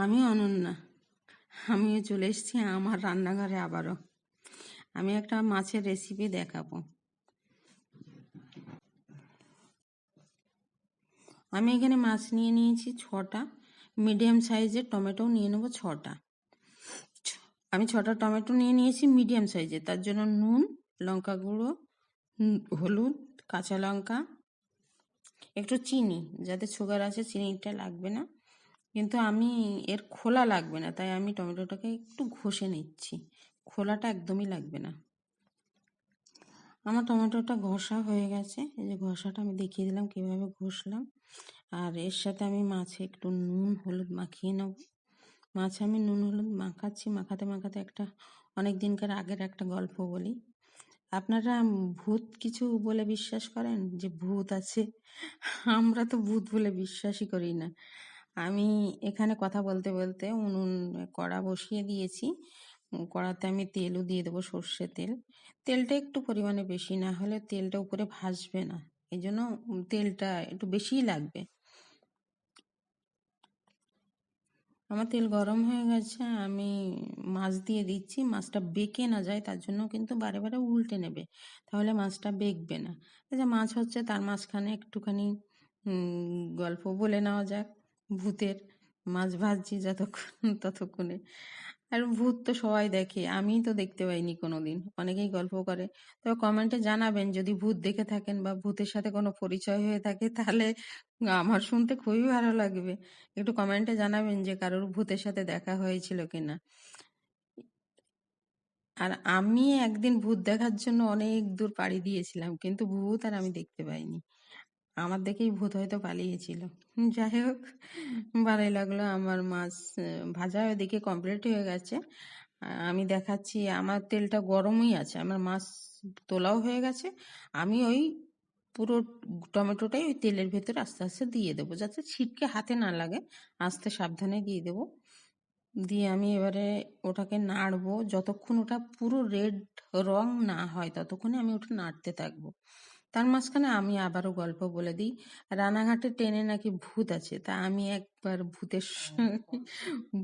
আমি অনন্যা। আমিও চলে এসেছি আমার রান্নাঘরে আবারও। আমি একটা মাছের রেসিপি দেখাবো। আমি এখানে মাছ নিয়ে নিয়েছি 6টা, মিডিয়াম সাইজের টমেটো নিয়ে নেবো 6টা। আমি 6টা টমেটো নিয়ে নিয়েছি মিডিয়াম সাইজের, তার জন্য নুন, লঙ্কা গুঁড়ো, হলুদ, কাঁচা লঙ্কা, একটু চিনি, যাতে সুগার আছে চিনিটা লাগবে না, কিন্তু আমি এর খোলা লাগবে না, তাই আমি টমেটোটাকে একটু ঘষে নিচ্ছি, খোলাটা একদমই লাগবে না। আমার টমেটোটা ঘষা হয়ে গেছে, এই যে ঘষাটা আমি দেখিয়ে দিলাম কিভাবে ঘষলাম। আর এর সাথে আমি মাছে একটু নুন হলুদ মাখিয়ে নেব। মাছে আমি নুন হলুদ মাখাচ্ছি, মাখাতে মাখাতে অনেক দিনকার আগের একটা গল্প বলি। আপনারা ভূত কিছু বলে বিশ্বাস করেন যে ভূত আছে? আমরা তো ভূত বলে বিশ্বাসই করি না। আমি এখানে কথা বলতে বলতে উনুন কড়া বসিয়ে দিয়েছি। কড়াতে আমি তেলও দিয়ে দেবো, সর্ষের তেল। তেলটা একটু পরিমাণে বেশি, না হলে তেলটা উপরে ভাসবে না, এই জন্য তেলটা একটু বেশিই লাগবে। আমার তেল গরম হয়ে গেছে, আমি মাছ দিয়ে দিচ্ছি। মাছটা বেঁকে না যায় তার জন্য কিন্তু বারে বারে উল্টে নেবে, তাহলে মাছটা বেঁকবে না। এই যে মাছ হচ্ছে, তার মাঝখানে একটুখানি গল্প বলে নেওয়া যাক ভূতের। মাছ ভাজছি যতক্ষণ ততক্ষণে। আর ভূত তো সবাই দেখে, আমিই তো দেখতে পাইনি কোনোদিন, অনেকেই গল্প করে। তবে কমেন্টে জানাবেন যদি ভূত দেখে থাকেন বা ভূতের সাথে কোনো পরিচয় হয়ে থাকে, তাহলে আমার শুনতে খুবই ভালো লাগবে। একটু কমেন্টে জানাবেন যে কারোর ভূতের সাথে দেখা হয়েছিল কিনা। আর আমি একদিন ভূত দেখার জন্য অনেক দূর পাড়ি দিয়েছিলাম, কিন্তু ভূত আর আমি দেখতে পাইনি। আমার দেখেই ভূত হয়তো পালিয়েছিল। যাই হোক, ভালোই লাগলো। আমার মাছ ভাজা ওদিকে কমপ্লিট হয়ে গেছে। আমি দেখাচ্ছি, আমার তেলটা গরমই আছে, আমার মাছ তোলাও হয়ে গেছে। আমি ওই পুরো টমেটোটাই ওই তেলের ভেতরে আস্তে আস্তে দিয়ে দেবো, যাতে ছিটকে হাতে না লাগে, আস্তে সাবধানে দিয়ে দেবো। দিয়ে আমি এবারে ওটাকে নাড়বো, যতক্ষণ ওটা পুরো রেড রং না হয় ততক্ষণে আমি ওটা নাড়তে থাকবো। তার মাঝখানে আমি আবারও গল্প বলে দিই। রানাঘাটে ট্রেনে নাকি ভূত আছে, তা আমি একবার ভূত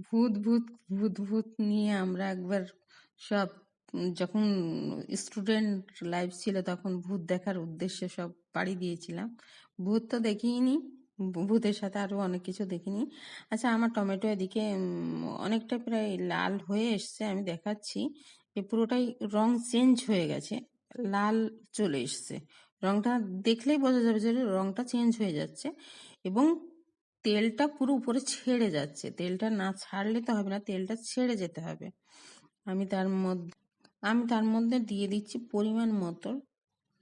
ভূত ভূত ভূত নিয়ে আমরা একবার সব যখন স্টুডেন্ট লাইফ ছিল তখন ভূত দেখার উদ্দেশ্যে সব পাড়ি দিয়েছিলাম। ভূত তো দেখিনি, ভূতের সাথে আরো অনেক কিছু দেখিনি। আচ্ছা, আমার টমেটো এদিকে অনেকটা প্রায় লাল হয়ে এসছে, আমি দেখাচ্ছি যে পুরোটাই রং চেঞ্জ হয়ে গেছে, লাল চলে এসছে। রংটা দেখলেই বোঝা যাবে যে রংটা চেঞ্জ হয়ে যাচ্ছে, এবং তেলটা পুরো উপরে ছেড়ে যাচ্ছে। তেলটা না ছাড়লে তো হবে না, তেলটা ছেড়ে যেতে হবে। আমি তার মধ্যে দিয়ে দিচ্ছি পরিমাণ মতো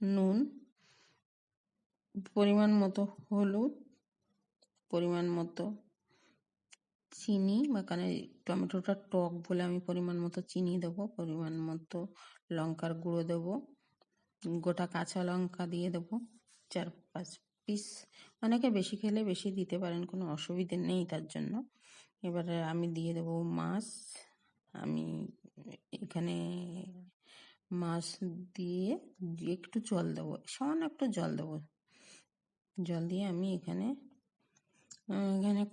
নুন, পরিমাণ মতো হলুদ, পরিমাণ মতো চিনি, বা কারণ টমেটোটা টক বলে আমি পরিমাণ মতো চিনি দেবো, পরিমাণ মতো লঙ্কার গুঁড়ো দেবো, গোটা কাঁচা লঙ্কা দিয়ে দেবো 4-5 পিস। অনেকে বেশি খেলে বেশি দিতে পারেন, কোনো অসুবিধে নেই তার জন্য। এবারে আমি দিয়ে দেবো মাছ। আমি এখানে মাছ দিয়ে একটু জল দেবো, সামান্য একটু জল দেবো। জল দিয়ে আমি এখানে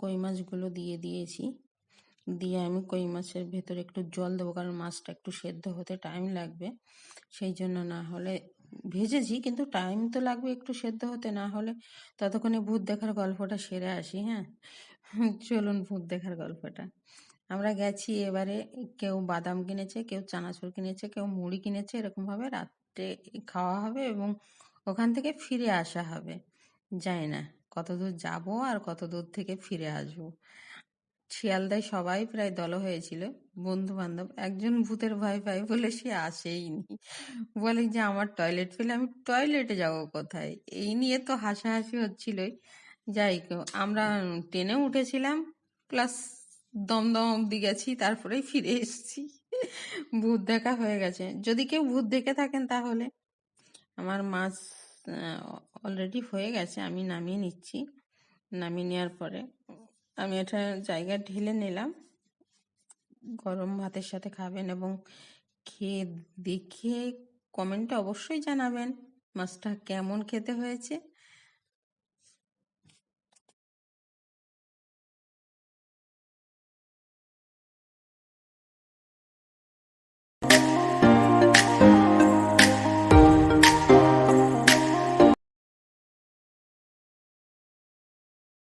কই মাছগুলো দিয়ে দিয়েছি। দিয়ে আমি কই মাছের ভেতরে একটু জল দেবো, কারণ মাছটা একটু সেদ্ধ হতে টাইম লাগবে, সেই জন্য। না হলে ভেজেছি, কিন্তু টাইম তো লাগবে একটু সেদ্ধ হতে, না হলে। ততক্ষণে ভূত দেখার গল্পটা সেরে আসি। হ্যাঁ, চলুন ভূত দেখার গল্পটা। আমরা গেছি, এবারে কেউ বাদাম কিনেছে, কেউ চানাচুর কিনেছে, কেউ মুড়ি কিনেছে, এরকম ভাবে রাত্রে খাওয়া হবে এবং ওখান থেকে ফিরে আসা হবে। জানি না কত দূর যাবো আর কত দূর থেকে ফিরে আসবো। শিয়ালদায় সবাই প্রায় দল হয়েছিল, বন্ধু বান্ধব। একজন ভূতের ভয় পায় বলে সে আসেইনি, বলে যে আমার টয়লেট পেলে আমি টয়লেটে যাব কোথায়। এই নিয়ে তো হাসাহাসি হচ্ছিলই। যাই হোক, আমরা ট্রেনে উঠেছিলাম, প্লাস দমদম অব্দি গেছি, তারপরেই ফিরে এসেছি। ভূত দেখা হয়ে গেছে। যদি কেউ ভূত দেখে থাকেন তাহলে। আমার মাছ অলরেডি হয়ে গেছে, আমি নামিয়ে নিচ্ছি। নামিয়ে নেওয়ার পরে আমি এটা জায়গায় ঢেলে নিলাম। গরম ভাতের সাথে খাবেন, এবং খেয়ে দেখে কমেন্টে অবশ্যই জানাবেন মাছটা কেমন খেতে হয়েছে।